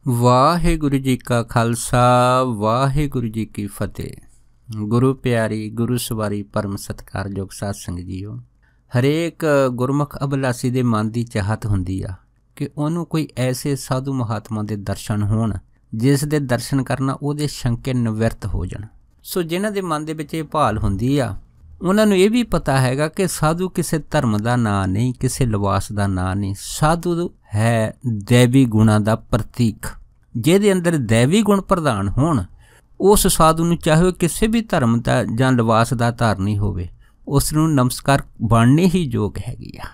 ਵਾਹਿਗੁਰੂ ਜੀ ਕਾ ਖਾਲਸਾ ਵਾਹਿਗੁਰੂ ਜੀ ਕੀ ਫਤਿਹ। ਗੁਰੂ ਪਿਆਰੀ ਗੁਰੂ ਸਵਾਰੀ ਪਰਮ ਸਤਿਕਾਰਯੋਗ ਸਾਧ ਸੰਗਤ ਜੀਓ, ਹਰੇਕ ਗੁਰਮੁਖ ਅਭਿਲਾਸੀ ਦੇ ਮਨ ਦੀ ਚਾਹਤ ਹੁੰਦੀ ਆ ਕਿ ਉਹਨੂੰ ਕੋਈ ਐਸੇ ਸਾਧੂ ਮਹਾਤਮਾ ਦੇ ਦਰਸ਼ਨ ਹੋਣ ਜਿਸ ਦੇ ਦਰਸ਼ਨ ਕਰਨਾ ਉਹਦੇ ਸ਼ੰਕੇ ਨਿਵਰਤ ਹੋ ਜਾਣ। ਸੋ ਜਿਨ੍ਹਾਂ ਦੇ ਮਨ ਦੇ ਵਿੱਚ ਇਹ ਭਾਲ ਹੁੰਦੀ ਆ ਉਹਨਾਂ ਨੂੰ ਇਹ ਵੀ ਪਤਾ ਹੈਗਾ ਕਿ ਸਾਧੂ ਕਿਸੇ ਧਰਮ ਦਾ ਨਾਂ ਨਹੀਂ, ਕਿਸੇ ਲਿਬਾਸ ਦਾ ਨਾਂ ਨਹੀਂ। ਸਾਧੂ ਹੈ ਦੈਵੀ ਗੁਣਾਂ ਦਾ ਪ੍ਰਤੀਕ। ਜਿਹਦੇ ਅੰਦਰ ਦੈਵੀ ਗੁਣ ਪ੍ਰਧਾਨ ਹੋਣ ਉਸ ਸਾਧੂ ਨੂੰ ਚਾਹੇ ਉਹ ਕਿਸੇ ਵੀ ਧਰਮ ਦਾ ਜਾਂ ਲਿਬਾਸ ਦਾ ਧਾਰਨੀ ਹੋਵੇ, ਉਸ ਨੂੰ ਨਮਸਕਾਰ ਬਣਨੀ ਹੀ ਯੋਗ ਹੈਗੀ ਆ।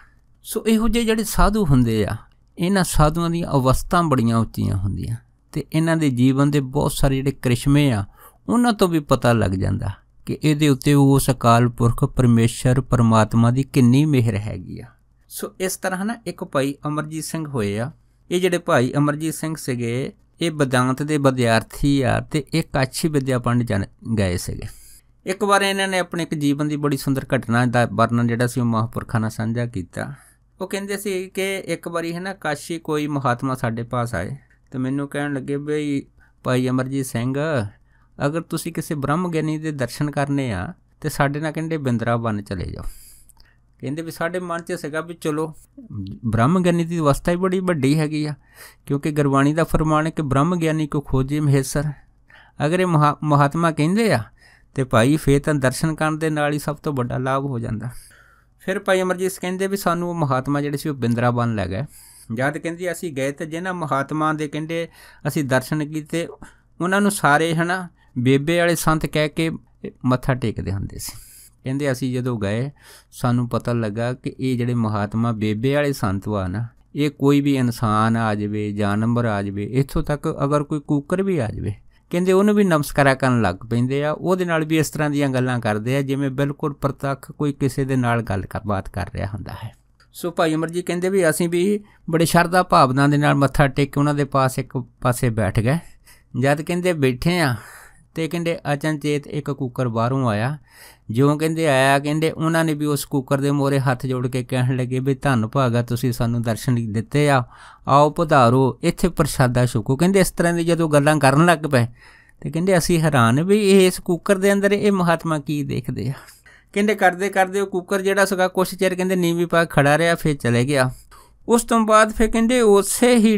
ਸੋ ਇਹੋ ਜਿਹੇ ਜਿਹੜੇ ਸਾਧੂ ਹੁੰਦੇ ਆ, ਇਹਨਾਂ ਸਾਧੂਆਂ ਦੀਆਂ ਅਵਸਥਾ ਬੜੀਆਂ ਉੱਚੀਆਂ ਹੁੰਦੀਆਂ ਅਤੇ ਇਹਨਾਂ ਦੇ ਜੀਵਨ ਦੇ ਬਹੁਤ ਸਾਰੇ ਜਿਹੜੇ ਕ੍ਰਿਸ਼ਮੇ ਆ ਉਹਨਾਂ ਤੋਂ ਵੀ ਪਤਾ ਲੱਗ ਜਾਂਦਾ ਕਿ ਇਹਦੇ ਉੱਤੇ ਉਸ ਅਕਾਲ ਪੁਰਖ ਪਰਮੇਸ਼ਰ ਪਰਮਾਤਮਾ ਦੀ ਕਿੰਨੀ ਮਿਹਰ ਹੈਗੀ ਆ। ਸੋ ਇਸ ਤਰ੍ਹਾਂ ਨਾ ਇੱਕ ਭਾਈ ਅਮਰਜੀਤ ਸਿੰਘ ਹੋਏ ਆ। ਇਹ ਜਿਹੜੇ ਭਾਈ ਅਮਰਜੀਤ ਸਿੰਘ ਸੀਗੇ ਇਹ ਬਦਾਂਤ ਦੇ ਵਿਦਿਆਰਥੀ ਆ ਅਤੇ ਇਹ ਕਾਸ਼ੀ ਵਿੱਦਿਆ ਪੰਡਿਤ ਗਏ ਸੀਗੇ। ਇੱਕ ਵਾਰ ਇਹਨਾਂ ਨੇ ਆਪਣੇ ਇੱਕ ਜੀਵਨ ਦੀ ਬੜੀ ਸੁੰਦਰ ਘਟਨਾ ਦਾ ਵਰਣਨ ਜਿਹੜਾ ਸੀ ਉਹ ਮਹਾਂਪੁਰਖਾਂ ਨਾਲ ਸਾਂਝਾ ਕੀਤਾ। ਉਹ ਕਹਿੰਦੇ ਸੀ ਕਿ ਇੱਕ ਵਾਰੀ ਹੈ ਨਾ ਕਾਸ਼ੀ ਕੋਈ ਮਹਾਤਮਾ ਸਾਡੇ ਪਾਸ ਆਏ ਅਤੇ ਮੈਨੂੰ ਕਹਿਣ ਲੱਗੇ ਬਈ ਭਾਈ ਅਮਰਜੀਤ ਸਿੰਘ, ਅਗਰ ਤੁਸੀਂ ਕਿਸੇ ਬ੍ਰਹਮ ਗਿਆਨੀ ਦੇ ਦਰਸ਼ਨ ਕਰਨੇ ਆ ਅਤੇ ਸਾਡੇ ਨਾਲ ਕਹਿੰਦੇ ਬਿੰਦਰਾਵਨ ਚਲੇ ਜਾਓ। ਕਹਿੰਦੇ ਵੀ ਸਾਡੇ ਮਨ 'ਚ ਸੀਗਾ ਵੀ ਚਲੋ, ਬ੍ਰਹਮ ਗਿਆਨੀ ਦੀ ਅਵਸਥਾ ਹੀ ਬੜੀ ਵੱਡੀ ਹੈਗੀ ਆ, ਕਿਉਂਕਿ ਗੁਰਬਾਣੀ ਦਾ ਫਰਮਾਨ ਹੈ ਕਿ ਬ੍ਰਹਮ ਗਿਆਨੀ ਕੋ ਖੋਜੇ ਮਹੇਸਰ। ਅਗਰ ਇਹ ਮਹਾਤਮਾ ਕਹਿੰਦੇ ਆ ਅਤੇ ਭਾਈ ਫਿਰ ਤਾਂ ਦਰਸ਼ਨ ਕਰਨ ਦੇ ਨਾਲ ਹੀ ਸਭ ਤੋਂ ਵੱਡਾ ਲਾਭ ਹੋ ਜਾਂਦਾ। ਫਿਰ ਭਾਈ ਅਮਰਜੀਤ ਕਹਿੰਦੇ ਵੀ ਸਾਨੂੰ ਉਹ ਮਹਾਤਮਾ ਜਿਹੜੇ ਸੀ ਉਹ ਬਿੰਦਰਾਵਨ ਲੈ ਗਏ। ਜਦ ਕਹਿੰਦੇ ਅਸੀਂ ਗਏ ਅਤੇ ਜਿਹਨਾਂ ਮਹਾਤਮਾ ਦੇ ਕਹਿੰਦੇ ਅਸੀਂ ਦਰਸ਼ਨ ਕੀਤੇ ਉਹਨਾਂ ਨੂੰ ਸਾਰੇ ਹੈ ਨਾ ਬੇਬੇ ਵਾਲੇ ਸੰਤ ਕਹਿ ਕੇ ਮੱਥਾ ਟੇਕਦੇ ਹੁੰਦੇ ਸੀ। ਕਹਿੰਦੇ ਅਸੀਂ ਜਦੋਂ ਗਏ ਸਾਨੂੰ ਪਤਾ ਲੱਗਾ ਕਿ ਇਹ ਜਿਹੜੇ ਮਹਾਤਮਾ ਬੇਬੇ ਵਾਲੇ ਸੰਤ ਵਾ ਨਾ, ਇਹ ਕੋਈ ਵੀ ਇਨਸਾਨ ਆ ਜਾਵੇ, ਜਾਨਵਰ ਆ ਜਾਵੇ, ਇੱਥੋਂ ਤੱਕ ਅਗਰ ਕੋਈ ਕੂਕਰ ਵੀ ਆ ਜਾਵੇ, ਕਹਿੰਦੇ ਉਹਨੂੰ ਵੀ ਨਮਸਕਾਰਾਂ ਕਰਨ ਲੱਗ ਪੈਂਦੇ ਆ। ਉਹਦੇ ਨਾਲ ਵੀ ਇਸ ਤਰ੍ਹਾਂ ਦੀਆਂ ਗੱਲਾਂ ਕਰਦੇ ਆ ਜਿਵੇਂ ਬਿਲਕੁਲ ਪ੍ਰਤੱਖ ਕੋਈ ਕਿਸੇ ਦੇ ਨਾਲ ਗੱਲਬਾਤ ਕਰ ਰਿਹਾ ਹੁੰਦਾ ਹੈ। ਸੋ ਭਾਈ ਅਮਰਜੀਤ ਕਹਿੰਦੇ ਵੀ ਅਸੀਂ ਵੀ ਬੜੇ ਸ਼ਰਧਾ ਭਾਵਨਾ ਦੇ ਨਾਲ ਮੱਥਾ ਟੇਕ ਕੇ ਉਹਨਾਂ ਦੇ ਪਾਸ ਇੱਕ ਪਾਸੇ ਬੈਠ ਗਏ। ਜਦ ਕਹਿੰਦੇ ਬੈਠੇ ਆ ਅਤੇ ਕਹਿੰਦੇ ਅਚਨਚੇਤ ਇੱਕ ਕੂਕਰ ਬਾਹਰੋਂ ਆਇਆ। ਜਿਉਂ ਕਹਿੰਦੇ ਆਇਆ, ਕਹਿੰਦੇ ਉਹਨਾਂ ਨੇ ਵੀ ਉਸ ਕੂਕਰ ਦੇ ਮੂਹਰੇ ਹੱਥ ਜੋੜ ਕੇ ਕਹਿਣ ਲੱਗੇ ਵੀ ਧੰਨ ਭਾਗਾ ਤੁਸੀਂ ਸਾਨੂੰ ਦਰਸ਼ਨ ਦਿੱਤੇ ਆ, ਆਓ ਪਧਾਰੋ, ਇੱਥੇ ਪ੍ਰਸ਼ਾਦਾ ਛਕੋ। ਕਹਿੰਦੇ ਇਸ ਤਰ੍ਹਾਂ ਦੀ ਜਦੋਂ ਗੱਲਾਂ ਕਰਨ ਲੱਗ ਪਏ ਅਤੇ ਕਹਿੰਦੇ ਅਸੀਂ ਹੈਰਾਨ ਵੀ ਇਸ ਕੂਕਰ ਦੇ ਅੰਦਰ ਇਹ ਮਹਾਤਮਾ ਕੀ ਦੇਖਦੇ ਆ। ਕਹਿੰਦੇ ਕਰਦੇ ਕਰਦੇ ਉਹ ਕੂਕਰ ਜਿਹੜਾ ਸੀਗਾ ਕੁਛ ਚਿਰ ਕਹਿੰਦੇ ਨੀਵੀਂ ਪਾ ਖੜਾ ਰਿਹਾ, ਫਿਰ ਚਲੇ ਗਿਆ। ਉਸ ਤੋਂ ਬਾਅਦ ਫਿਰ ਕਹਿੰਦੇ ਉਸੇ ਹੀ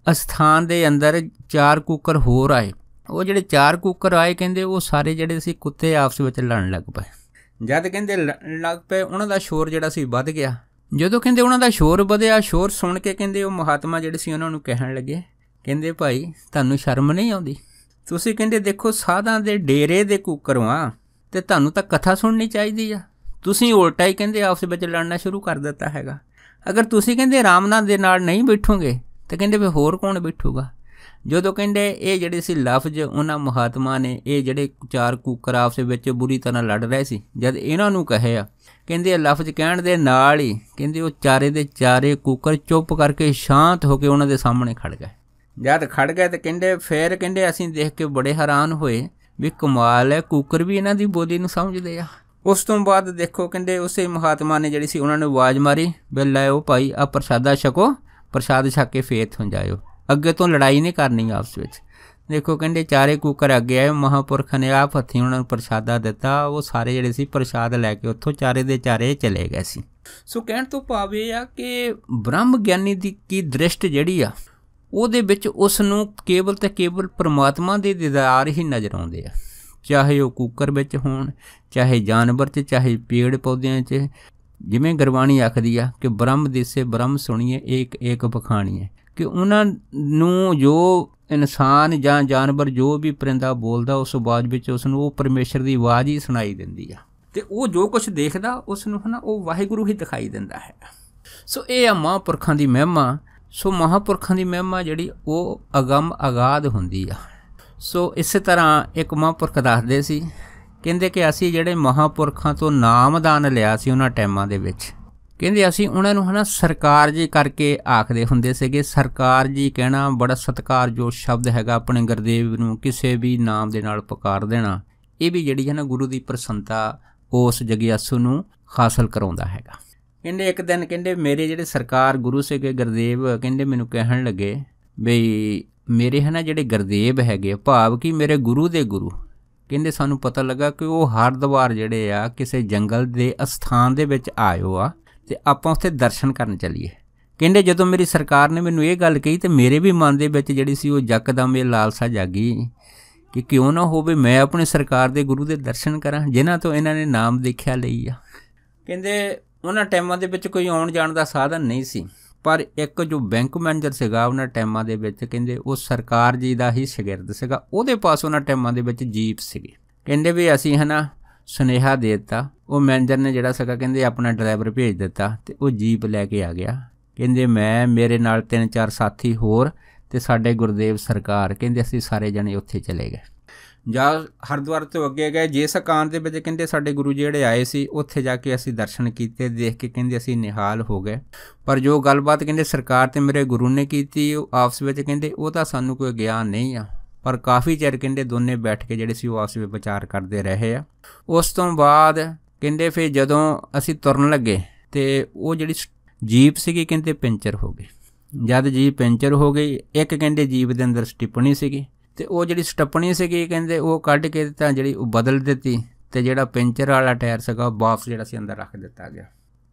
ਅਸਥਾਨ ਦੇ ਅੰਦਰ 4 ਕੂਕਰ ਹੋਰ ਆਏ। ਉਹ ਜਿਹੜੇ 4 ਕੂਕਰ ਆਏ ਕਹਿੰਦੇ ਉਹ ਸਾਰੇ ਜਿਹੜੇ ਸੀ ਕੁੱਤੇ ਆਪਸ ਵਿੱਚ ਲੜਨ ਲੱਗ ਪਏ। ਜਦ ਕਹਿੰਦੇ ਲੜਨ ਲੱਗ ਪਏ ਉਹਨਾਂ ਦਾ ਸ਼ੋਰ ਜਿਹੜਾ ਸੀ ਵੱਧ ਗਿਆ। ਜਦੋਂ ਕਹਿੰਦੇ ਉਹਨਾਂ ਦਾ ਸ਼ੋਰ ਵਧਿਆ, ਸ਼ੋਰ ਸੁਣ ਕੇ ਕਹਿੰਦੇ ਉਹ ਮਹਾਤਮਾ ਜਿਹੜੇ ਸੀ ਉਹਨਾਂ ਨੂੰ ਕਹਿਣ ਲੱਗੇ, ਕਹਿੰਦੇ ਭਾਈ ਤੁਹਾਨੂੰ ਸ਼ਰਮ ਨਹੀਂ ਆਉਂਦੀ? ਤੁਸੀਂ ਕਹਿੰਦੇ ਦੇਖੋ ਸਾਧਾਂ ਦੇ ਡੇਰੇ ਦੇ ਕੂਕਰ ਆ ਅਤੇ ਤੁਹਾਨੂੰ ਤਾਂ ਕਥਾ ਸੁਣਨੀ ਚਾਹੀਦੀ ਆ, ਤੁਸੀਂ ਉਲਟਾ ਹੀ ਕਹਿੰਦੇ ਆਪਸ ਵਿੱਚ ਲੜਨਾ ਸ਼ੁਰੂ ਕਰ ਦਿੱਤਾ ਹੈਗਾ। ਅਗਰ ਤੁਸੀਂ ਕਹਿੰਦੇ ਆਰਾਮ ਨਾਲ ਦੇ ਨਾਲ ਨਹੀਂ ਬੈਠੋਗੇ ਤਾਂ ਕਹਿੰਦੇ ਫਿਰ ਹੋਰ ਕੌਣ ਬੈਠੂਗਾ? ਜਦੋਂ ਕਹਿੰਦੇ ਇਹ ਜਿਹੜੇ ਸੀ ਲਫ਼ਜ਼ ਉਹਨਾਂ ਮਹਾਤਮਾ ਨੇ, ਇਹ ਜਿਹੜੇ 4 ਕੂਕਰ ਆਪਸ ਵਿੱਚ ਬੁਰੀ ਤਰ੍ਹਾਂ ਲੜ ਰਹੇ ਸੀ, ਜਦ ਇਹਨਾਂ ਨੂੰ ਕਹੇ ਆ, ਕਹਿੰਦੇ ਇਹ ਲਫ਼ਜ਼ ਕਹਿਣ ਦੇ ਨਾਲ ਹੀ ਕਹਿੰਦੇ ਉਹ ਚਾਰੇ ਦੇ ਚਾਰੇ ਕੂਕਰ ਚੁੱਪ ਕਰਕੇ ਸ਼ਾਂਤ ਹੋ ਕੇ ਉਹਨਾਂ ਦੇ ਸਾਹਮਣੇ ਖੜ ਗਏ। ਜਦ ਖੜ ਗਏ ਤਾਂ ਕਹਿੰਦੇ ਫਿਰ ਕਹਿੰਦੇ ਅਸੀਂ ਦੇਖ ਕੇ ਬੜੇ ਹੈਰਾਨ ਹੋਏ ਵੀ ਕਮਾਲ ਹੈ, ਕੂਕਰ ਵੀ ਇਹਨਾਂ ਦੀ ਬੋਲੀ ਨੂੰ ਸਮਝਦੇ ਆ। ਉਸ ਤੋਂ ਬਾਅਦ ਦੇਖੋ ਕਹਿੰਦੇ ਉਸੇ ਮਹਾਤਮਾ ਨੇ ਜਿਹੜੀ ਸੀ ਉਹਨਾਂ ਨੂੰ ਆਵਾਜ਼ ਮਾਰੀ ਵੀ ਲੈ ਭਾਈ ਆ ਪ੍ਰਸ਼ਾਦਾ ਛਕੋ, ਪ੍ਰਸ਼ਾਦ ਛਕ ਕੇ ਫੇਰ ਇੱਥੋਂ ਜਾਇਓ, ਅੱਗੇ ਤੋਂ ਲੜਾਈ ਨਹੀਂ ਕਰਨੀ ਆਪਸ ਵਿੱਚ। ਦੇਖੋ ਕਹਿੰਦੇ 4 ਕੂਕਰ ਅੱਗੇ ਆਏ, ਮਹਾਂਪੁਰਖਾਂ ਨੇ ਆਪ ਹੱਥੀਂ ਉਹਨਾਂ ਨੂੰ ਪ੍ਰਸ਼ਾਦਾ ਦਿੱਤਾ। ਉਹ ਸਾਰੇ ਜਿਹੜੇ ਸੀ ਪ੍ਰਸ਼ਾਦ ਲੈ ਕੇ ਉੱਥੋਂ 4 ਦੇ 4 ਚਲੇ ਗਏ ਸੀ। ਸੋ ਕਹਿਣ ਤੋਂ ਭਾਵ ਇਹ ਆ ਕਿ ਬ੍ਰਹਮ ਗਿਆਨੀ ਦੀ ਕੀ ਦ੍ਰਿਸ਼ਟ ਜਿਹੜੀ ਆ ਉਹਦੇ ਵਿੱਚ ਉਸ ਨੂੰ ਕੇਵਲ ਅਤੇ ਕੇਵਲ ਪਰਮਾਤਮਾ ਦੇ ਦੀਦਾਰ ਹੀ ਨਜ਼ਰ ਆਉਂਦੇ ਆ, ਚਾਹੇ ਉਹ ਕੂਕਰ ਵਿੱਚ ਹੋਣ, ਚਾਹੇ ਜਾਨਵਰ 'ਚ, ਚਾਹੇ ਪੇੜ ਪੌਦਿਆਂ 'ਚ। ਜਿਵੇਂ ਗੁਰਬਾਣੀ ਆਖਦੀ ਆ ਕਿ ਬ੍ਰਹਮ ਦਿਸੇ ਬ੍ਰਹਮ ਸੁਣੀਏ ਏਕ ਏਕ ਬਖਾਣੀਏ, ਕਿ ਉਹਨਾਂ ਨੂੰ ਜੋ ਇਨਸਾਨ ਜਾਂ ਜਾਨਵਰ ਜੋ ਵੀ ਪਰਿੰਦਾ ਬੋਲਦਾ ਉਸ ਆਵਾਜ਼ ਵਿੱਚ ਉਸ ਨੂੰ ਉਹ ਪਰਮੇਸ਼ਰ ਦੀ ਆਵਾਜ਼ ਹੀ ਸੁਣਾਈ ਦਿੰਦੀ ਆ ਅਤੇ ਉਹ ਜੋ ਕੁਛ ਦੇਖਦਾ ਉਸ ਨੂੰ ਹੈ ਨਾ ਉਹ ਵਾਹਿਗੁਰੂ ਹੀ ਦਿਖਾਈ ਦਿੰਦਾ ਹੈ। ਸੋ ਇਹ ਆ ਮਹਾਂਪੁਰਖਾਂ ਦੀ ਮਹਿਮਾ। ਸੋ ਮਹਾਂਪੁਰਖਾਂ ਦੀ ਮਹਿਮਾ ਜਿਹੜੀ ਉਹ ਅਗੰਮ ਅਗਾਧ ਹੁੰਦੀ ਆ। ਸੋ ਇਸੇ ਤਰ੍ਹਾਂ ਇੱਕ ਮਹਾਂਪੁਰਖ ਦੱਸਦੇ ਸੀ, ਕਹਿੰਦੇ ਕਿ ਅਸੀਂ ਜਿਹੜੇ ਮਹਾਂਪੁਰਖਾਂ ਤੋਂ ਨਾਮਦਾਨ ਲਿਆ ਸੀ ਉਹਨਾਂ ਟਾਈਮਾਂ ਦੇ ਵਿੱਚ, ਕਹਿੰਦੇ ਅਸੀਂ ਉਹਨਾਂ ਨੂੰ ਹੈ ਨਾ ਸਰਕਾਰ ਜੀ ਕਰਕੇ ਆਖਦੇ ਹੁੰਦੇ ਸੀਗੇ। ਸਰਕਾਰ ਜੀ ਕਹਿਣਾ ਬੜਾ ਸਤਿਕਾਰਯੋਗ ਸ਼ਬਦ ਹੈਗਾ। ਆਪਣੇ ਗੁਰਦੇਵ ਨੂੰ ਕਿਸੇ ਵੀ ਨਾਮ ਦੇ ਨਾਲ ਪੁਕਾਰ ਦੇਣਾ, ਇਹ ਵੀ ਜਿਹੜੀ ਹੈ ਨਾ ਗੁਰੂ ਦੀ ਪ੍ਰਸੰਨਤਾ ਉਸ ਜਗਿਆਸੂ ਨੂੰ ਹਾਸਲ ਕਰਾਉਂਦਾ ਹੈਗਾ। ਕਹਿੰਦੇ ਇੱਕ ਦਿਨ ਕਹਿੰਦੇ ਮੇਰੇ ਜਿਹੜੇ ਸਰਕਾਰ ਗੁਰੂ ਸੀਗੇ ਗੁਰਦੇਵ ਕਹਿੰਦੇ ਮੈਨੂੰ ਕਹਿਣ ਲੱਗੇ ਬਈ ਮੇਰੇ ਹੈ ਨਾ ਜਿਹੜੇ ਗੁਰਦੇਵ ਹੈਗੇ, ਭਾਵ ਕਿ ਮੇਰੇ ਗੁਰੂ ਦੇ ਗੁਰੂ, ਕਹਿੰਦੇ ਸਾਨੂੰ ਪਤਾ ਲੱਗਾ ਕਿ ਉਹ ਹਰਿਦੁਆਰ ਜਿਹੜੇ ਆ ਕਿਸੇ ਜੰਗਲ ਦੇ ਅਸਥਾਨ ਦੇ ਵਿੱਚ ਆਇਓ ਆ ਅਤੇ ਆਪਾਂ ਉੱਥੇ ਦਰਸ਼ਨ ਕਰਨ ਚੱਲੀਏ। ਕਹਿੰਦੇ ਜਦੋਂ ਮੇਰੀ ਸਰਕਾਰ ਨੇ ਮੈਨੂੰ ਇਹ ਗੱਲ ਕਹੀ ਤਾਂ ਮੇਰੇ ਵੀ ਮਨ ਦੇ ਵਿੱਚ ਜਿਹੜੀ ਸੀ ਉਹ ਯਕਦਮ ਇਹ ਲਾਲਸਾ ਜਾਗੀ ਕਿ ਕਿਉਂ ਨਾ ਹੋਵੇ ਮੈਂ ਆਪਣੇ ਸਰਕਾਰ ਦੇ ਗੁਰੂ ਦੇ ਦਰਸ਼ਨ ਕਰਾਂ ਜਿਨ੍ਹਾਂ ਤੋਂ ਇਹਨਾਂ ਨੇ ਨਾਮ ਦੇਖਿਆ ਲਈ ਆ। ਕਹਿੰਦੇ ਉਹਨਾਂ ਟਾਈਮਾਂ ਦੇ ਵਿੱਚ ਕੋਈ ਆਉਣ ਜਾਣ ਦਾ ਸਾਧਨ ਨਹੀਂ ਸੀ, ਪਰ ਇੱਕ ਜੋ ਬੈਂਕ ਮੈਨੇਜਰ ਸੀਗਾ ਉਹਨਾਂ ਟਾਈਮਾਂ ਦੇ ਵਿੱਚ, ਕਹਿੰਦੇ ਉਹ ਸਰਕਾਰ ਜੀ ਦਾ ਹੀ ਸ਼ਾਗਿਰਦ ਸੀਗਾ, ਉਹਦੇ ਪਾਸ ਉਹਨਾਂ ਟਾਈਮਾਂ ਦੇ ਵਿੱਚ ਜੀਪ ਸੀਗੀ। ਕਹਿੰਦੇ ਵੀ ਅਸੀਂ ਹੈ ਨਾ ਸੁਨੇਹਾ ਦੇ ਦਿੱਤਾ, ਉਹ ਮੈਨੇਜਰ ਨੇ ਜਿਹੜਾ ਸੀਗਾ ਕਹਿੰਦੇ ਆਪਣਾ ਡਰਾਈਵਰ ਭੇਜ ਦਿੱਤਾ ਅਤੇ ਉਹ ਜੀਪ ਲੈ ਕੇ ਆ ਗਿਆ। ਕਹਿੰਦੇ ਮੈਂ, ਮੇਰੇ ਨਾਲ 3-4 ਸਾਥੀ ਹੋਰ ਅਤੇ ਸਾਡੇ ਗੁਰਦੇਵ ਸਰਕਾਰ, ਕਹਿੰਦੇ ਅਸੀਂ ਸਾਰੇ ਜਣੇ ਉੱਥੇ ਚਲੇ ਗਏ। ਜਾਂ ਹਰਿਦੁਆਰ ਤੋਂ ਅੱਗੇ ਗਏ, ਜਿਸ ਅਕਾਂਤ ਦੇ ਵਿੱਚ ਕਹਿੰਦੇ ਸਾਡੇ ਗੁਰੂ ਜਿਹੜੇ ਆਏ ਸੀ ਉੱਥੇ ਜਾ ਕੇ ਅਸੀਂ ਦਰਸ਼ਨ ਕੀਤੇ, ਦੇਖ ਕੇ ਕਹਿੰਦੇ ਅਸੀਂ ਨਿਹਾਲ ਹੋ ਗਏ। ਪਰ ਜੋ ਗੱਲਬਾਤ ਕਹਿੰਦੇ ਸਰਕਾਰ ਅਤੇ ਮੇਰੇ ਗੁਰੂ ਨੇ ਕੀਤੀ ਉਹ ਆਪਸ ਵਿੱਚ ਕਹਿੰਦੇ ਉਹ ਤਾਂ ਸਾਨੂੰ ਕੋਈ ਗਿਆਨ ਨਹੀਂ ਆ, ਪਰ ਕਾਫੀ ਚਿਰ ਕਹਿੰਦੇ ਦੋਨੇ ਬੈਠ ਕੇ ਜਿਹੜੇ ਸੀ ਉਹ ਆਪਸ ਵਿੱਚ ਵਿਚਾਰ ਕਰਦੇ ਰਹੇ ਆ। ਉਸ ਤੋਂ ਬਾਅਦ ਕਹਿੰਦੇ ਫਿਰ ਜਦੋਂ ਅਸੀਂ ਤੁਰਨ ਲੱਗੇ ਅਤੇ ਉਹ ਜਿਹੜੀ ਜੀਪ ਸੀਗੀ ਕਹਿੰਦੇ ਪੈਂਚਰ ਹੋ ਗਈ। ਜਦ ਜੀਪ ਪੈਂਚਰ ਹੋ ਗਈ, ਇੱਕ ਕਹਿੰਦੇ ਜੀਪ ਦੇ ਅੰਦਰ ਸਟਿੱਪਣੀ ਸੀਗੀ ਅਤੇ ਉਹ ਜਿਹੜੀ ਸਟੱਪਣੀ ਸੀਗੀ ਕਹਿੰਦੇ ਉਹ ਕੱਢ ਕੇ ਤਾਂ ਜਿਹੜੀ ਉਹ ਬਦਲ ਦਿੱਤੀ ਅਤੇ ਜਿਹੜਾ ਪੈਂਚਰ ਵਾਲਾ ਟਾਇਰ ਸੀਗਾ ਵਾਪਸ ਜਿਹੜਾ ਸੀ ਅੰਦਰ ਰੱਖ ਦਿੱਤਾ ਗਿਆ।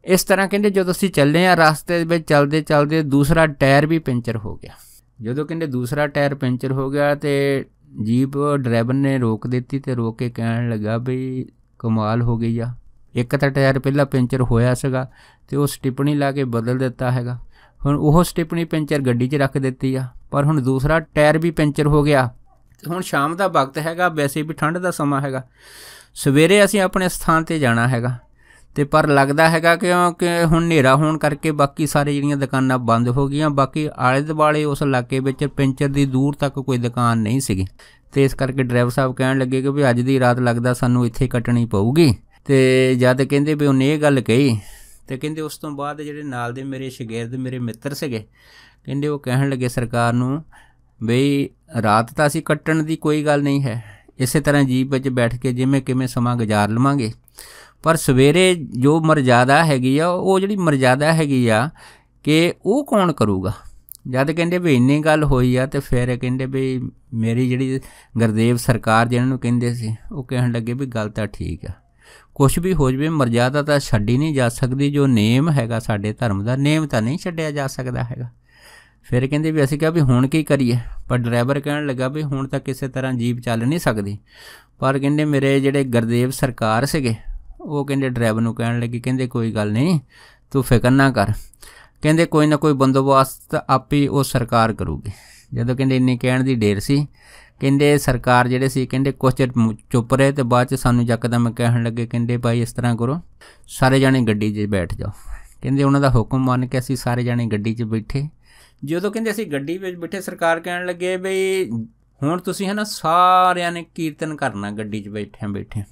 ਇਸ ਤਰ੍ਹਾਂ ਕਹਿੰਦੇ ਜਦੋਂ ਅਸੀਂ ਚੱਲੇ ਹਾਂ ਰਸਤੇ ਦੇ ਵਿੱਚ ਚੱਲਦੇ ਚੱਲਦੇ ਦੂਸਰਾ ਟਾਇਰ ਵੀ ਪੈਂਚਰ ਹੋ ਗਿਆ। ਜਦੋਂ ਕਹਿੰਦੇ ਦੂਸਰਾ ਟਾਇਰ ਪੈਂਚਰ ਹੋ ਗਿਆ ਅਤੇ ਜੀਪ ਡਰਾਈਵਰ ਨੇ ਰੋਕ ਦਿੱਤੀ ਅਤੇ ਰੋਕ ਕੇ ਕਹਿਣ ਲੱਗਾ ਵੀ ਕਮਾਲ ਹੋ ਗਈ ਆ, ਇੱਕ ਤਾਂ ਟਾਇਰ ਪਹਿਲਾਂ ਪੈਂਚਰ ਹੋਇਆ ਸੀਗਾ ਅਤੇ ਉਹ ਸਟਿੱਪਣੀ ਲਾ ਕੇ ਬਦਲ ਦਿੱਤਾ ਹੈਗਾ, ਹੁਣ ਉਹ ਸਟਿੱਪਣੀ ਪੈਂਚਰ ਗੱਡੀ 'ਚ ਰੱਖ ਦਿੱਤੀ ਆ, ਪਰ ਹੁਣ ਦੂਸਰਾ ਟਾਇਰ ਵੀ ਪੈਂਚਰ ਹੋ ਗਿਆ। ਹੁਣ ਸ਼ਾਮ ਦਾ ਵਕਤ ਹੈਗਾ, ਵੈਸੇ ਵੀ ਠੰਡ ਦਾ ਸਮਾਂ ਹੈਗਾ, ਸਵੇਰੇ ਅਸੀਂ ਆਪਣੇ ਸਥਾਨ 'ਤੇ ਜਾਣਾ ਹੈਗਾ ਅਤੇ ਪਰ ਲੱਗਦਾ ਹੈਗਾ ਕਿਉਂਕਿ ਹੁਣ ਹਨੇਰਾ ਹੋਣ ਕਰਕੇ ਬਾਕੀ ਸਾਰੇ ਜਿਹੜੀਆਂ ਦੁਕਾਨਾਂ ਬੰਦ ਹੋ ਗਈਆਂ, ਬਾਕੀ ਆਲੇ ਦੁਆਲੇ ਉਸ ਇਲਾਕੇ ਵਿੱਚ ਪੈਂਚਰ ਦੀ ਦੂਰ ਤੱਕ ਕੋਈ ਦੁਕਾਨ ਨਹੀਂ ਸੀਗੀ ਅਤੇ ਇਸ ਕਰਕੇ ਡਰਾਈਵਰ ਸਾਹਿਬ ਕਹਿਣ ਲੱਗੇ ਕਿ ਵੀ ਅੱਜ ਦੀ ਰਾਤ ਲੱਗਦਾ ਸਾਨੂੰ ਇੱਥੇ ਕੱਟਣੀ ਪਊਗੀ। ਅਤੇ ਜਦ ਕਹਿੰਦੇ ਵੀ ਉਹਨੇ ਇਹ ਗੱਲ ਕਹੀ ਅਤੇ ਕਹਿੰਦੇ ਉਸ ਤੋਂ ਬਾਅਦ ਜਿਹੜੇ ਨਾਲ ਦੇ ਮੇਰੇ ਸ਼ਾਗਿਰਦ ਮੇਰੇ ਮਿੱਤਰ ਸੀਗੇ, ਕਹਿੰਦੇ ਉਹ ਕਹਿਣ ਲੱਗੇ ਸਰਕਾਰ ਨੂੰ ਬਈ ਰਾਤ ਤਾਂ ਅਸੀਂ ਕੱਟਣ ਦੀ ਕੋਈ ਗੱਲ ਨਹੀਂ ਹੈ, ਇਸੇ ਤਰ੍ਹਾਂ ਜੀਪ ਵਿੱਚ ਬੈਠ ਕੇ ਜਿਵੇਂ ਕਿਵੇਂ ਸਮਾਂ ਗੁਜ਼ਾਰ ਲਵਾਂਗੇ, ਪਰ ਸਵੇਰੇ ਜੋ ਮਰਜ਼ਾਦਾ ਹੈਗੀ ਆ ਉਹ ਜਿਹੜੀ ਮਰਜ਼ਾਦਾ ਹੈਗੀ ਆ ਕਿ ਉਹ ਕੌਣ ਕਰੂਗਾ। ਜਦ ਕਹਿੰਦੇ ਵੀ ਇੰਨੀ ਗੱਲ ਹੋਈ ਆ ਅਤੇ ਫਿਰ ਕਹਿੰਦੇ ਵੀ ਮੇਰੀ ਜਿਹੜੀ ਗੁਰਦੇਵ ਸਰਕਾਰ ਜਿਹਨਾਂ ਨੂੰ ਕਹਿੰਦੇ ਸੀ ਉਹ ਕਹਿਣ ਲੱਗੇ ਵੀ ਗੱਲ ਤਾਂ ਠੀਕ ਆ, ਕੁਛ ਵੀ ਹੋ ਜਾਵੇ ਮਰਜ਼ਾਦਾ ਤਾਂ ਛੱਡੀ ਨਹੀਂ ਜਾ ਸਕਦੀ, ਜੋ ਨੇਮ ਹੈਗਾ ਸਾਡੇ ਧਰਮ ਦਾ ਨੇਮ ਤਾਂ ਨਹੀਂ ਛੱਡਿਆ ਜਾ ਸਕਦਾ ਹੈਗਾ। ਫਿਰ ਕਹਿੰਦੇ ਵੀ ਅਸੀਂ ਕਿਹਾ ਵੀ ਹੁਣ ਕੀ ਕਰੀਏ, ਪਰ ਡਰਾਈਵਰ ਕਹਿਣ ਲੱਗਾ ਵੀ ਹੁਣ ਤਾਂ ਕਿਸੇ ਤਰ੍ਹਾਂ ਜੀਪ ਚੱਲ ਨਹੀਂ ਸਕਦੀ, ਪਰ ਕਹਿੰਦੇ ਮੇਰੇ ਜਿਹੜੇ ਗੁਰਦੇਵ ਸਰਕਾਰ ਸੀਗੇ ਉਹ ਕਹਿੰਦੇ ਡਰਾਈਵਰ ਨੂੰ ਕਹਿਣ ਲੱਗੇ ਕਹਿੰਦੇ ਕੋਈ ਗੱਲ ਨਹੀਂ ਤੂੰ ਫਿਕਰ ਨਾ ਕਰ, ਕਹਿੰਦੇ ਕੋਈ ਨਾ ਕੋਈ ਬੰਦੋਬਸਤ ਆਪੇ ਉਹ ਸਰਕਾਰ ਕਰੂਗੀ। ਜਦੋਂ ਕਹਿੰਦੇ ਇੰਨੀ ਕਹਿਣ ਦੀ ਢੇਰ ਸੀ, ਕਹਿੰਦੇ ਸਰਕਾਰ ਜਿਹੜੇ ਸੀ ਕਹਿੰਦੇ ਕੁਛ ਚਿਰ ਚੁੱਪ ਰਹੇ ਅਤੇ ਬਾਅਦ 'ਚ ਸਾਨੂੰ ਯਕਦਮ ਕਹਿਣ ਲੱਗੇ ਕਹਿੰਦੇ ਭਾਈ ਇਸ ਤਰ੍ਹਾਂ ਕਰੋ ਸਾਰੇ ਜਾਣੇ ਗੱਡੀ 'ਚ ਬੈਠ ਜਾਓ। ਕਹਿੰਦੇ ਉਹਨਾਂ ਦਾ ਹੁਕਮ ਮੰਨ ਕੇ ਅਸੀਂ ਸਾਰੇ ਜਾਣੇ ਗੱਡੀ 'ਚ ਬੈਠੇ। ਜਦੋਂ ਕਹਿੰਦੇ ਅਸੀਂ ਗੱਡੀ ਵਿੱਚ ਬੈਠੇ ਸਰਕਾਰ ਕਹਿਣ ਲੱਗੇ ਬਈ ਹੁਣ ਤੁਸੀਂ ਹੈ ਨਾ ਸਾਰਿਆਂ ਨੇ ਕੀਰਤਨ ਕਰਨਾ ਗੱਡੀ 'ਚ ਬੈਠੇ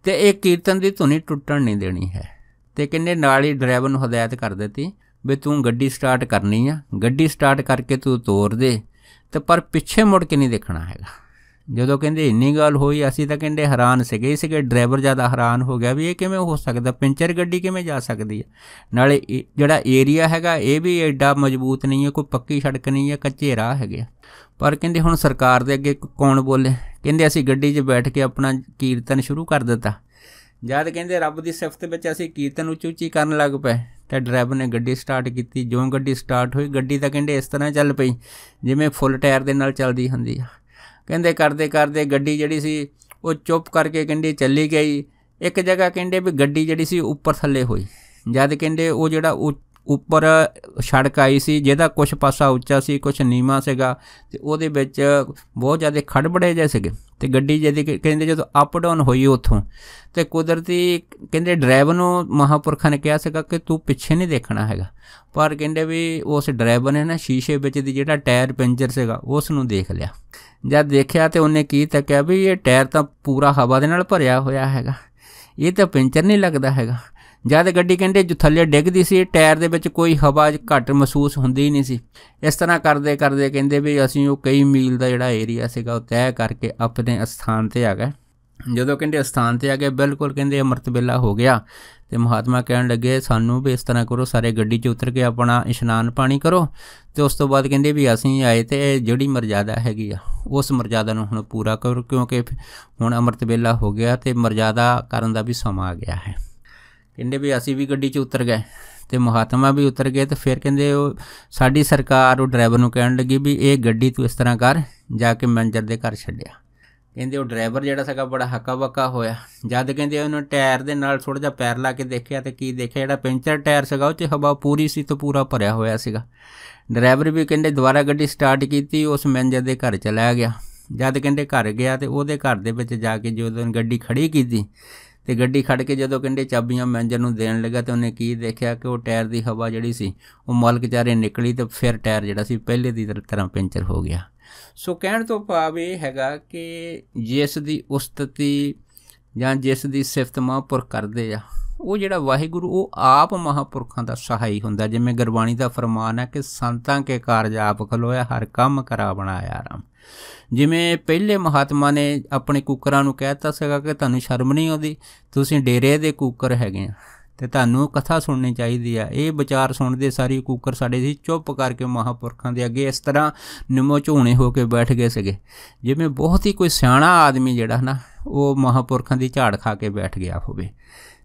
ਅਤੇ ਇਹ ਕੀਰਤਨ ਦੀ ਧੁਨੀ ਟੁੱਟਣ ਨਹੀਂ ਦੇਣੀ ਹੈ। ਅਤੇ ਕਹਿੰਦੇ ਨਾਲ ਹੀ ਡਰਾਈਵਰ ਨੂੰ ਹਦਾਇਤ ਕਰ ਦਿੱਤੀ ਵੀ ਤੂੰ ਗੱਡੀ ਸਟਾਰਟ ਕਰਨੀ ਆ, ਗੱਡੀ ਸਟਾਰਟ ਕਰਕੇ ਤੂੰ ਤੋਰ ਦੇ ਅਤੇ ਪਰ ਪਿੱਛੇ ਮੁੜ ਕੇ ਨਹੀਂ ਦੇਖਣਾ ਹੈਗਾ। ਜਦੋਂ ਕਹਿੰਦੇ ਇੰਨੀ ਗੱਲ ਹੋਈ ਅਸੀਂ ਤਾਂ ਕਹਿੰਦੇ ਹੈਰਾਨ ਸੀਗੇ ਡਰਾਈਵਰ ਜ਼ਿਆਦਾ ਹੈਰਾਨ ਹੋ ਗਿਆ ਵੀ ਇਹ ਕਿਵੇਂ ਹੋ ਸਕਦਾ, ਪੈਂਚਰ ਗੱਡੀ ਕਿਵੇਂ ਜਾ ਸਕਦੀ ਹੈ, ਨਾਲੇ ਜਿਹੜਾ ਏਰੀਆ ਹੈਗਾ ਇਹ ਵੀ ਐਡਾ ਮਜ਼ਬੂਤ ਨਹੀਂ ਹੈ, ਕੋਈ ਪੱਕੀ ਸੜਕ ਨਹੀਂ ਹੈ, ਕੱਚੇ ਰਾਹ ਹੈਗੇ ਆ। ਪਰ ਕਹਿੰਦੇ ਹੁਣ ਸਰਕਾਰ ਦੇ ਅੱਗੇ ਕੌਣ ਬੋਲੇ, ਕਹਿੰਦੇ ਅਸੀਂ ਗੱਡੀ 'ਚ ਬੈਠ ਕੇ ਆਪਣਾ ਕੀਰਤਨ ਸ਼ੁਰੂ ਕਰ ਦਿੱਤਾ। ਜਦ ਕਹਿੰਦੇ ਰੱਬ ਦੀ ਸਿਫਤ ਵਿੱਚ ਅਸੀਂ ਕੀਰਤਨ ਉੱਚੀ ਉੱਚੀ ਕਰਨ ਲੱਗ ਪਏ ਅਤੇ ਡਰਾਈਵਰ ਨੇ ਗੱਡੀ ਸਟਾਰਟ ਕੀਤੀ। ਜਿਉਂ ਗੱਡੀ ਸਟਾਰਟ ਹੋਈ ਗੱਡੀ ਤਾਂ ਕਹਿੰਦੇ ਇਸ ਤਰ੍ਹਾਂ ਚੱਲ ਪਈ ਜਿਵੇਂ ਫੁੱਲ ਟਾਇਰ ਦੇ ਨਾਲ ਚੱਲਦੀ ਹੁੰਦੀ ਆ। ਕਹਿੰਦੇ ਕਰਦੇ ਕਰਦੇ ਗੱਡੀ ਜਿਹੜੀ ਸੀ ਉਹ ਚੁੱਪ ਕਰਕੇ ਕਹਿੰਦੇ ਚੱਲੀ ਗਈ। ਇੱਕ ਜਗ੍ਹਾ ਕਹਿੰਦੇ ਵੀ ਗੱਡੀ ਜਿਹੜੀ ਸੀ ਉੱਪਰ ਥੱਲੇ ਹੋਈ। ਜਦ ਕਹਿੰਦੇ ਉਹ ਜਿਹੜਾ ਉੱਪਰ ਸੜਕ ਆਈ ਸੀ ਜਿਹਦਾ ਕੁਛ ਪਾਸਾ ਉੱਚਾ ਸੀ ਕੁਛ ਨੀਵਾਂ ਸੀਗਾ ਅਤੇ ਉਹਦੇ ਵਿੱਚ ਬਹੁਤ ਜ਼ਿਆਦਾ ਖੜਬੜੇ ਜਿਹੇ ਸੀਗੇ ਅਤੇ ਗੱਡੀ ਜਿਹਦੀ ਕਹਿੰਦੇ ਜਦੋਂ ਅਪ ਡਾਊਨ ਹੋਈ ਉੱਥੋਂ ਅਤੇ ਕੁਦਰਤੀ ਕਹਿੰਦੇ ਡਰਾਈਵਰ ਨੂੰ ਮਹਾਂਪੁਰਖਾਂ ਨੇ ਕਿਹਾ ਸੀਗਾ ਕਿ ਤੂੰ ਪਿੱਛੇ ਨਹੀਂ ਦੇਖਣਾ ਹੈਗਾ, ਪਰ ਕਹਿੰਦੇ ਵੀ ਉਸ ਡਰਾਈਵਰ ਨੇ ਨਾ ਸ਼ੀਸ਼ੇ ਵਿੱਚ ਦੀ ਜਿਹੜਾ ਟਾਇਰ ਪੈਂਚਰ ਸੀਗਾ ਉਸ ਨੂੰ ਦੇਖ ਲਿਆ। ਜਦ ਦੇਖਿਆ ਤਾਂ ਉਹਨੇ ਕੀ ਤੱਕਿਆ ਵੀ ਇਹ ਟਾਇਰ ਤਾਂ ਪੂਰਾ ਹਵਾ ਦੇ ਨਾਲ ਭਰਿਆ ਹੋਇਆ ਹੈਗਾ, ਇਹ ਤਾਂ ਪੈਂਚਰ ਨਹੀਂ ਲੱਗਦਾ ਹੈਗਾ। ਜਦ ਗੱਡੀ ਕਹਿੰਦੇ ਜੋ ਥੱਲੇ ਡਿੱਗਦੀ ਸੀ ਟਾਇਰ ਦੇ ਵਿੱਚ ਕੋਈ ਹਵਾ ਘੱਟ ਮਹਿਸੂਸ ਹੁੰਦੀ ਨਹੀਂ ਸੀ। ਇਸ ਤਰ੍ਹਾਂ ਕਰਦੇ ਕਰਦੇ ਕਹਿੰਦੇ ਵੀ ਅਸੀਂ ਉਹ ਕਈ ਮੀਲ ਦਾ ਜਿਹੜਾ ਏਰੀਆ ਸੀਗਾ ਉਹ ਤੈਅ ਕਰਕੇ ਆਪਣੇ ਅਸਥਾਨ 'ਤੇ ਆ ਗਏ। ਜਦੋਂ ਕਹਿੰਦੇ ਅਸਥਾਨ 'ਤੇ ਆ ਗਏ ਬਿਲਕੁਲ ਕਹਿੰਦੇ ਅੰਮ੍ਰਿਤ ਵੇਲਾ ਹੋ ਗਿਆ ਤੇ ਮਹਾਤਮਾ ਕਹਿਣ ਲੱਗੇ ਸਾਨੂੰ ਵੀ ਇਸ ਤਰ੍ਹਾਂ ਕਰੋ, ਸਾਰੇ ਗੱਡੀ 'ਚ ਉਤਰ ਕੇ ਆਪਣਾ ਇਸ਼ਨਾਨ ਪਾਣੀ ਕਰੋ ਤੇ ਉਸ ਤੋਂ ਬਾਅਦ ਕਹਿੰਦੇ ਵੀ ਅਸੀਂ ਆਏ ਤੇ ਜਿਹੜੀ ਮਰਜ਼ਾਦਾ ਹੈਗੀ ਆ ਉਸ ਮਰਜ਼ਾਦਾ ਨੂੰ ਹੁਣ ਪੂਰਾ ਕਰੋ, ਕਿਉਂਕਿ ਹੁਣ ਅੰਮ੍ਰਿਤ ਵੇਲਾ ਹੋ ਗਿਆ ਤੇ ਮਰਜ਼ਾਦਾ ਕਰਨ ਦਾ ਵੀ ਸਮਾਂ ਆ ਗਿਆ ਹੈ। ਕਹਿੰਦੇ ਵੀ ਅਸੀਂ ਵੀ ਗੱਡੀ 'ਚ ਉਤਰ ਗਏ ਤੇ ਮਹਾਤਮਾ ਵੀ ਉਤਰ ਗਏ ਤੇ ਫਿਰ ਕਹਿੰਦੇ ਉਹ ਸਾਡੀ ਸਰਕਾਰ ਉਹ ਡਰਾਈਵਰ ਨੂੰ ਕਹਿਣ ਲੱਗੀ ਵੀ ਇਹ ਗੱਡੀ ਤੂੰ ਇਸ ਤਰ੍ਹਾਂ ਕਰ, ਜਾ ਕੇ ਮੈਨੇਜਰ ਦੇ ਘਰ ਛੱਡਿਆ। ਕਹਿੰਦੇ ਉਹ ਡਰਾਈਵਰ ਜਿਹੜਾ ਸੀਗਾ ਬੜਾ ਹੱਕਾ ਬੱਕਾ ਹੋਇਆ। ਜਦ ਕਹਿੰਦੇ ਉਹਨੂੰ ਟਾਇਰ ਦੇ ਨਾਲ ਥੋੜ੍ਹਾ ਜਿਹਾ ਪੈਰ ਲਾ ਕੇ ਦੇਖਿਆ ਤੇ ਕੀ ਦੇਖਿਆ, ਜਿਹੜਾ ਪੈਂਚਰ ਟਾਇਰ ਸੀਗਾ ਉਹ 'ਚ ਹਵਾ ਪੂਰੀ ਸੀ ਤੇ ਪੂਰਾ ਭਰਿਆ ਹੋਇਆ ਸੀਗਾ। ਡਰਾਈਵਰ ਵੀ ਕਹਿੰਦੇ ਦੁਬਾਰਾ ਗੱਡੀ ਸਟਾਰਟ ਕੀਤੀ, ਉਸ ਮੈਨੇਜਰ ਦੇ ਘਰ ਚਲਾ ਗਿਆ। ਜਦ ਕਹਿੰਦੇ ਘਰ ਗਿਆ ਤੇ ਉਹਦੇ ਘਰ ਦੇ ਵਿੱਚ ਜਾ ਕੇ ਜਦੋਂ ਗੱਡੀ ਖੜੀ ਕੀਤੀ ਤੇ ਗੱਡੀ ਖੜ੍ਹ ਕੇ ਜਦੋਂ ਕਹਿੰਦੇ ਚਾਬੀਆਂ ਮੈਨੇਜਰ ਨੂੰ ਦੇਣ ਲੱਗਾ ਤੇ ਉਹਨੇ ਕੀ ਦੇਖਿਆ ਕਿ ਉਹ ਟਾਇਰ ਦੀ ਹਵਾ ਜਿਹੜੀ ਸੀ ਉਹ ਮਾਲਕ ਚਾਰੇ ਨਿਕਲੀ ਤੇ ਫਿਰ ਟਾਇਰ ਜਿਹੜਾ ਸੀ ਪਹਿਲੇ ਦੀ ਤਰ੍ਹਾਂ ਪੈਂਚਰ ਹੋ ਗਿਆ। ਸੋ ਕਹਿਣ ਤੋਂ ਭਾਵ ਇਹ ਹੈਗਾ ਕਿ ਜਿਸ ਦੀ ਉਸਤਤੀ ਜਾਂ ਜਿਸ ਦੀ ਸਿਫਤ ਮਹਾਂਪੁਰਖ ਕਰਦੇ ਆ ਉਹ ਜਿਹੜਾ ਵਾਹਿਗੁਰੂ ਉਹ ਆਪ ਮਹਾਂਪੁਰਖਾਂ ਦਾ ਸਹਾਈ ਹੁੰਦਾ। ਜਿਵੇਂ ਗੁਰਬਾਣੀ ਦਾ ਫਰਮਾਨ ਹੈ ਕਿ ਸੰਤਾਂ ਕੇ ਕਾਰਜ ਆਪ ਖਲੋਇਆ, ਹਰ ਕੰਮ ਕਰਾ ਬਣਾਇਆ ਰਾਮ। ਜਿਵੇਂ ਪਹਿਲੇ ਮਹਾਤਮਾ ਨੇ ਆਪਣੇ ਕੂਕਰਾਂ ਨੂੰ ਕਹਿ ਦਿੱਤਾ ਸੀਗਾ ਕਿ ਤੁਹਾਨੂੰ ਸ਼ਰਮ ਨਹੀਂ ਆਉਂਦੀ, ਤੁਸੀਂ ਡੇਰੇ ਦੇ ਕੂਕਰ ਹੈਗੇ ਆ ਤੇ ਤੁਹਾਨੂੰ ਕਥਾ ਸੁਣਨੀ ਚਾਹੀਦੀ ਆ। ਇਹ ਵਿਚਾਰ ਸੁਣਦੇ ਸਾਰੀ ਕੂਕਰ ਸਾਡੇ ਸੀ ਚੁੱਪ ਕਰਕੇ ਮਹਾਂਪੁਰਖਾਂ ਦੇ ਅੱਗੇ ਇਸ ਤਰ੍ਹਾਂ ਨਿੰਮੋ ਝੂਣੇ ਹੋ ਕੇ ਬੈਠ ਗਏ ਸੀਗੇ, ਜਿਵੇਂ ਬਹੁਤ ਹੀ ਕੋਈ ਸਿਆਣਾ ਆਦਮੀ ਜਿਹੜਾ ਨਾ ਉਹ ਮਹਾਂਪੁਰਖਾਂ ਦੀ ਝਾੜ ਖਾ ਕੇ ਬੈਠ ਗਿਆ ਹੋਵੇ।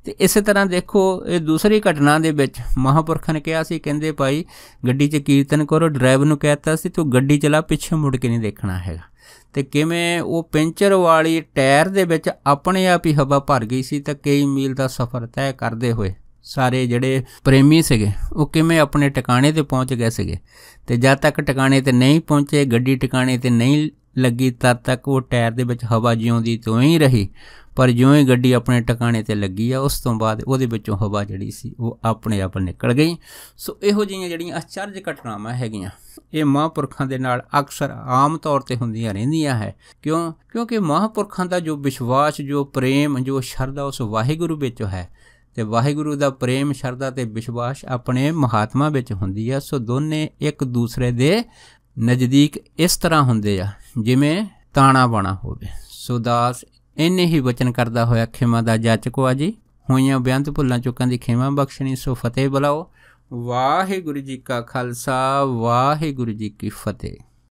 ਤੇ ਇਸੇ ਤਰ੍ਹਾਂ ਦੇਖੋ ਇਹ ਦੂਸਰੀ ਘਟਨਾ ਦੇ ਵਿੱਚ ਮਹਾਂਪੁਰਖਾਂ ਨੇ ਕਿਹਾ ਸੀ, ਕਹਿੰਦੇ ਭਾਈ ਗੱਡੀ 'ਚ ਕੀਰਤਨ ਕਰੋ, ਡਰਾਈਵਰ ਨੂੰ ਕਹਿ ਦਿੱਤਾ ਸੀ ਤੂੰ ਗੱਡੀ ਚਲਾ, ਪਿੱਛੇ ਮੁੜ ਕੇ ਨਹੀਂ ਦੇਖਣਾ ਹੈਗਾ। ਤੇ ਕਿਵੇਂ ਉਹ ਪੈਂਚਰ ਵਾਲੀ ਟਾਇਰ ਦੇ ਵਿੱਚ ਆਪਣੇ ਆਪ ਹੀ ਹਵਾ ਭਰ ਗਈ ਸੀ ਤਾਂ ਕਈ ਮੀਲ ਦਾ ਸਫ਼ਰ ਤੈਅ ਕਰਦੇ ਹੋਏ ਸਾਰੇ ਜਿਹੜੇ ਪ੍ਰੇਮੀ ਸੀਗੇ ਉਹ ਕਿਵੇਂ ਆਪਣੇ ਟਿਕਾਣੇ 'ਤੇ ਪਹੁੰਚ ਗਏ ਸੀਗੇ। ਤੇ ਜਦ ਤੱਕ ਟਿਕਾਣੇ 'ਤੇ ਨਹੀਂ ਪਹੁੰਚੇ, ਗੱਡੀ ਟਿਕਾਣੇ 'ਤੇ ਨਹੀਂ ਲੱਗੀ, ਤਦ ਤੱਕ ਉਹ ਟਾਇਰ ਦੇ ਵਿੱਚ ਹਵਾ ਜਿਉਂਦੀ ਤਿਉਂ ਹੀ ਰਹੀ। ਪਰ ਜਿਉਂ ਹੀ ਗੱਡੀ ਆਪਣੇ ਟਿਕਾਣੇ 'ਤੇ ਲੱਗੀ ਆ ਉਸ ਤੋਂ ਬਾਅਦ ਉਹਦੇ ਵਿੱਚੋਂ ਹਵਾ ਜਿਹੜੀ ਸੀ ਉਹ ਆਪਣੇ ਆਪ ਨਿਕਲ ਗਈ। ਸੋ ਇਹੋ ਜਿਹੀਆਂ ਜਿਹੜੀਆਂ ਅਚਰਜ ਘਟਨਾਵਾਂ ਹੈਗੀਆਂ ਇਹ ਮਹਾਂਪੁਰਖਾਂ ਦੇ ਨਾਲ ਅਕਸਰ ਆਮ ਤੌਰ 'ਤੇ ਹੁੰਦੀਆਂ ਰਹਿੰਦੀਆਂ ਹੈ। ਕਿਉਂਕਿ ਮਹਾਂਪੁਰਖਾਂ ਦਾ ਜੋ ਵਿਸ਼ਵਾਸ, ਜੋ ਪ੍ਰੇਮ, ਜੋ ਸ਼ਰਧਾ ਉਸ ਵਾਹਿਗੁਰੂ ਵਿੱਚ ਹੈ ਤੇ ਵਾਹਿਗੁਰੂ ਦਾ ਪ੍ਰੇਮ, ਸ਼ਰਧਾ ਤੇ ਵਿਸ਼ਵਾਸ ਆਪਣੇ ਮਹਾਤਮਾ ਵਿੱਚ ਹੁੰਦੀ ਆ। ਸੋ ਦੋਨੇ ਇੱਕ ਦੂਸਰੇ ਦੇ ਨਜ਼ਦੀਕ ਇਸ ਤਰ੍ਹਾਂ ਹੁੰਦੇ ਆ ਜਿਵੇਂ ਤਾਣਾ ਬਾਣਾ ਹੋਵੇ। ਸੋ ਦਾਸ ਇੰਨੇ ਹੀ ਵਚਨ ਕਰਦਾ ਹੋਇਆ ਖਿਮਾ ਦਾ ਜਾਚਕੋ ਆ ਜੀ, ਹੋਈਆਂ ਬੇਅੰਤ ਭੁੱਲਾਂ ਚੁੱਕਾਂ ਦੀ ਖਿਮਾ ਬਖਸ਼ਣੀ। ਸੋ ਫਤਿਹ ਬੁਲਾਓ। ਵਾਹਿਗੁਰੂ ਜੀ ਕਾ ਖਾਲਸਾ, ਵਾਹਿਗੁਰੂ ਜੀ ਕੀ ਫਤਿਹ।